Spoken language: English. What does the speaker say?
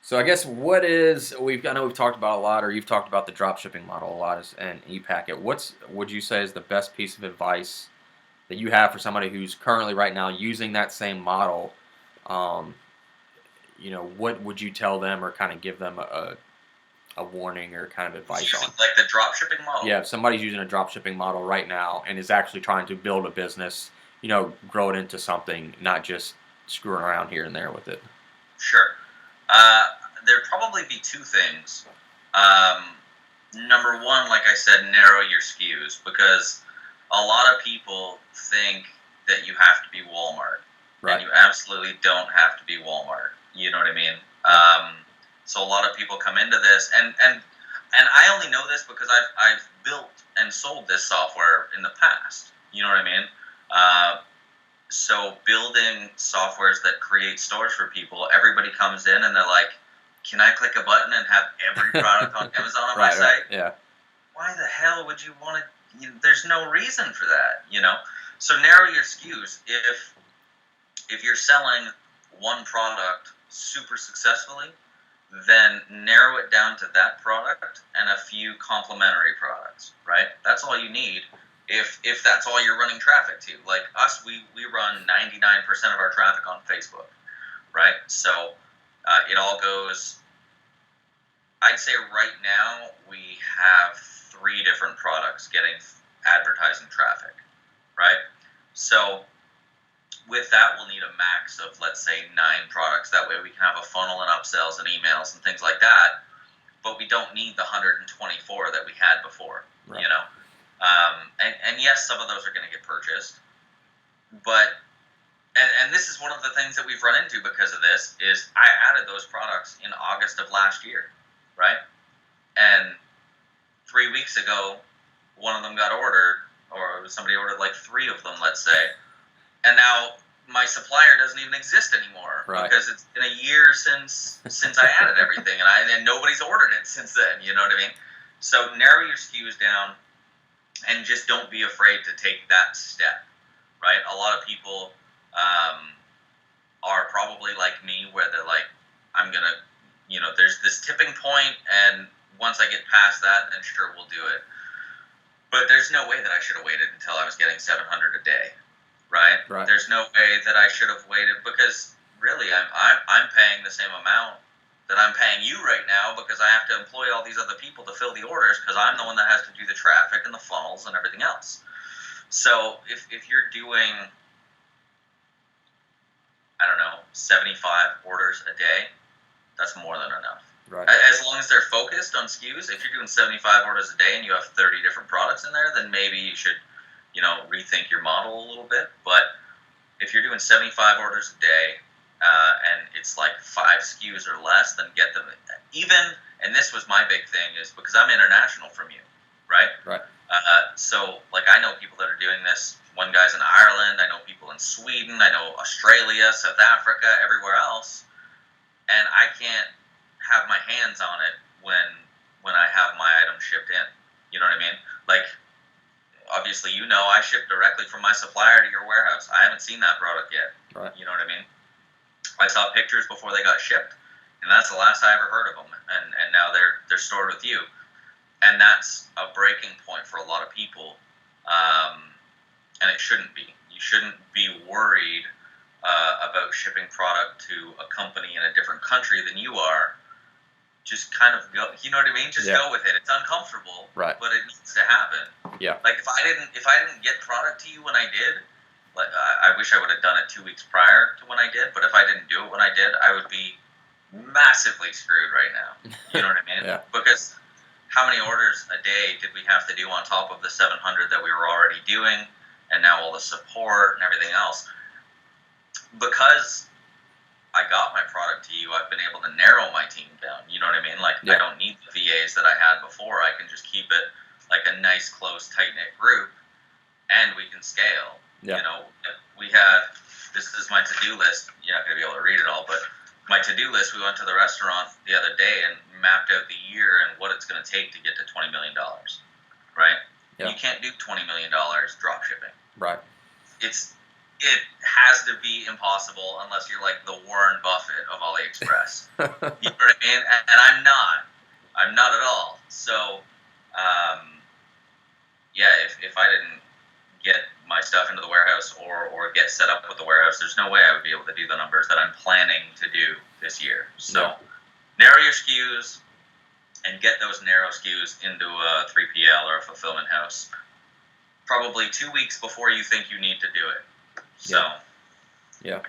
So I guess I know we've talked about a lot, or you've talked about the drop shipping model a lot, and e-packet. What's would you say is the best piece of advice that you have for somebody who's currently right now using that same model? Um, what would you tell them, or kind of give them a warning or kind of Who's advice using on? like the drop shipping model? Yeah, if somebody's using a drop shipping model right now and is actually trying to build a business, grow it into something, not just screwing around here and there with it. Sure. Uh, there'd probably be two things. Um, Number one, like I said, narrow your SKUs because a lot of people think that you have to be Walmart, and Right. you absolutely don't have to be Walmart. You know what I mean? Yeah. So a lot of people come into this, and I only know this because I've built and sold this software in the past. You know what I mean? Uh, so building softwares that create stores for people, everybody comes in and they're like, "Can I click a button and have every product on Amazon on my Right. Right. site?" Yeah. Why the hell would you want to? There's no reason for that. So narrow your SKUs. If you're selling one product super successfully, then narrow it down to that product and a few complementary products, right? That's all you need. If that's all you're running traffic to. Like us, we run 99% of our traffic on Facebook, right? So it all goes. I'd say right now we have three different products getting advertising traffic, right? So with that, we'll need a max of, let's say, 9 products. That way we can have a funnel and upsells and emails and things like that. But we don't need the 124 that we had before, Right. you know? And yes, some of those are going to get purchased. But, and this is one of the things that we've run into because of this, is I added those products in August of last year, right? And 3 weeks ago, one of them got ordered, or somebody ordered like 3 of them, let's say, and now my supplier doesn't even exist anymore Right. because it's been a year since I added everything, and nobody's ordered it since then. You know what I mean? So narrow your SKUs down, and just don't be afraid to take that step. Right? A lot of people are probably like me, where they're like, I'm gonna, there's this tipping point, and once I get past that, then sure, we'll do it. But there's no way that I should have waited until I was getting 700 a day, right? Right. There's no way that I should have waited because really, I'm paying the same amount that I'm paying you right now because I have to employ all these other people to fill the orders because I'm the one that has to do the traffic and the funnels and everything else. So if you're doing, I don't know, 75 orders a day, that's more than enough. Right. As long as they're focused on SKUs, if you're doing 75 orders a day and you have 30 different products in there, then maybe you should, rethink your model a little bit. But if you're doing 75 orders a day and it's like 5 SKUs or less, then get them. Even, and this was my big thing, is because I'm international from you, right? Right. So, like, I know people that are doing this. One guy's in Ireland. I know people in Sweden. I know Australia, South Africa, everywhere else. And I can't have my hands on it when I have my item shipped in. You know what I mean? Like, obviously, I ship directly from my supplier to your warehouse. I haven't seen that product yet. Right. You know what I mean? I saw pictures before they got shipped, and that's the last I ever heard of them. And now they're stored with you, and that's a breaking point for a lot of people. And it shouldn't be. You shouldn't be worried about shipping product to a company in a different country than you are. Just kind of go. You know what I mean? Just Yeah. go with it. It's uncomfortable, Right. but it needs to happen. Yeah. Like if I didn't get product to you when I did, like I wish I would have done it 2 weeks prior to when I did. But if I didn't do it when I did, I would be massively screwed right now. You know what I mean? Yeah. Because how many orders a day did we have to do on top of the 700 that we were already doing, and now all the support and everything else? Because I got my product to you, I've been able to narrow my team down. You know what I mean? Like, Yeah. I don't need the VAs that I had before. I can just keep it like a nice, close, tight-knit group, and we can scale. Yeah. We had, this is my to-do list. You're not going to be able to read it all, but my to-do list, we went to the restaurant the other day and mapped out the year and what it's going to take to get to $20 million, right? Yeah. You can't do $20 million drop shipping. Right. It's it has to be impossible unless you're like the Warren Buffett of AliExpress. You know what I mean? And I'm not. I'm not at all. So, yeah, if I didn't get my stuff into the warehouse or get set up with the warehouse, there's no way I would be able to do the numbers that I'm planning to do this year. So, narrow your SKUs and get those narrow SKUs into a 3PL or a fulfillment house probably 2 weeks before you think you need to do it. So, yeah.